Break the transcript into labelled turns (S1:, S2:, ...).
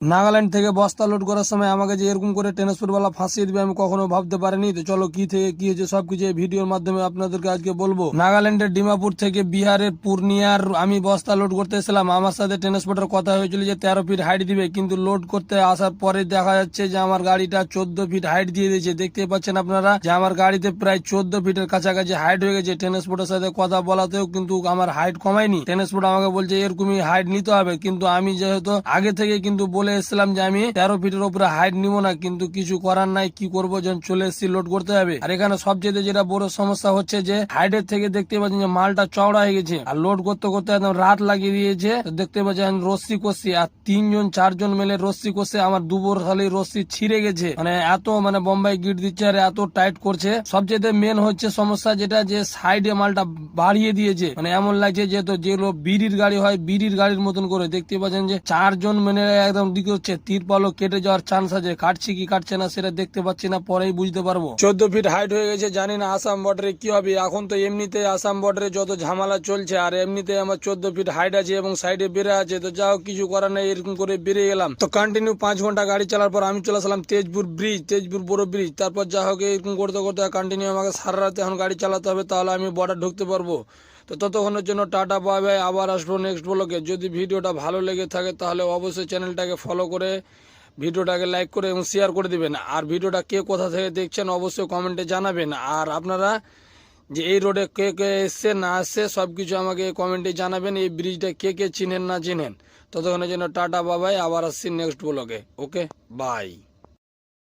S1: নাগাল্যান্ড থেকে বস্তা লোড করার সময় আমাকে যে এরকম করে ট্রান্সপোর্টওয়ালা ফাঁসিয়ে দিবে আমি কখনো ভাবতে পারিনি। তো চলো কি থেকে কি হয়েছে সবকিছু এই ভিডিওর মাধ্যমে আপনাদেরকে আজকে বলবো। নাগাল্যান্ডের ডিমাপুর থেকে বিহারের পূর্ণিয়ার আমি বস্তা লোড করতে এসেছিলাম। আমার সাথে ট্রান্সপোর্টের কথা হয়েছিল যে 13 ফিট হাইট দিবে, কিন্তু লোড করতে আসার পরে দেখা যাচ্ছে যে আমার গাড়িটা 14 ফিট হাইট দিয়ে দিয়েছে। দেখতে পাচ্ছেন আপনারা যে আমার গাড়িতে প্রায় 14 ফিটের কাছাকাছি হাইট হয়ে গেছে। ট্রান্সপোর্টের সাথে কথা বলাতেও কিন্তু আমার হাইট কমায়নি। ট্রান্সপোর্ট আমাকে বলছে এরকমই হাইট নিতে হবে, কিন্তু আমি যেহেতু আগে থেকে কিন্তু বলে এসেছিলাম যে আমি 13 ফিটের উপরে হাইট নিব না, কিন্তু কিছু করার নাই, কি করবো, যখন চলে এসেছি লোড করতে হবে। আর এখানে সবচেয়ে যেটা বড় সমস্যা হচ্ছে যে হাইটের থেকে দেখতে পাচ্ছেন যে মালটা চওড়া হয়ে গেছে আর লোড করতে করতে একদম রাত লাগিয়ে দিয়েছে। দেখতে পাচ্ছেন রশ্মি কষছি আর 3-4 মিলে রশ্মি কষছে আমার দুবর খালি রশ্মি ছিঁড়ে গেছে। মানে এত বোম্বাই গিট দিচ্ছে আর এত টাইট করছে। সবচেয়ে মেন হচ্ছে সমস্যা যেটা যে সাইডে মালটা বাড়িয়ে দিয়েছে। এমন লাগছে যে তো যেগুলো বিড়ির গাড়ি হয় বিড়ির গাড়ির মতন করে। দেখতে পাচ্ছেন যে 4 জন একদম দিকে হচ্ছে তিরপালও কেটে যাওয়ার চান্স আছে। কাটছে কি কাটছে না সেটা দেখতে পাচ্ছি না, পরেই বুঝতে পারবো। 14 ফিট হাইট হয়ে গেছে, জানি না আসাম বর্ডারে কি হবে। এখন তো এমনিতে আসাম বর্ডারে যত ঝামেলা চলছে আর এমনিতে আমার 14 ফিট হাইট আছে এবং সাইডে বেড়ে আছে। তো যাও কিছু করার নেই, এরকম করে বেরিয়ে গেলাম। তো কন্টিনিউ 5 ঘন্টা গাড়ি চালার পর আমি চলে আসলাম তেজপুর ব্রিজ, তেজপুর বড় ব্রিজ। তারপর যা হোক এরকম করতে করতে কন্টিনিউ আমাকে সারা রাতে এখন গাড়ি চালাতে হবে, তাহলে আমি বর্ডার ঢুকতে পারবো। তো ততক্ষণের জন্য টাটা বাই বাই, আবার আসবো নেক্সট ব্লগে। যদি ভিডিওটা ভালো লেগে থাকে তাহলে অবশ্যই চ্যানেলটাকে ফলো করে ভিডিওটাকে লাইক করে এবং শেয়ার করে দিবেন। আর ভিডিওটা কে কোথা থেকে দেখছেন অবশ্যই কমেন্টে জানাবেন। আর আপনারা যে এই রোডে কে কে এসছে না আসছে সবকিছু আমাকে কমেন্টে জানাবেন। এই ব্রিজটা কে কে চিনেন না চিনেন। ততক্ষণের জন্য টাটা বাই বাই, আবার আসছি নেক্সট ব্লগে। Okay bye.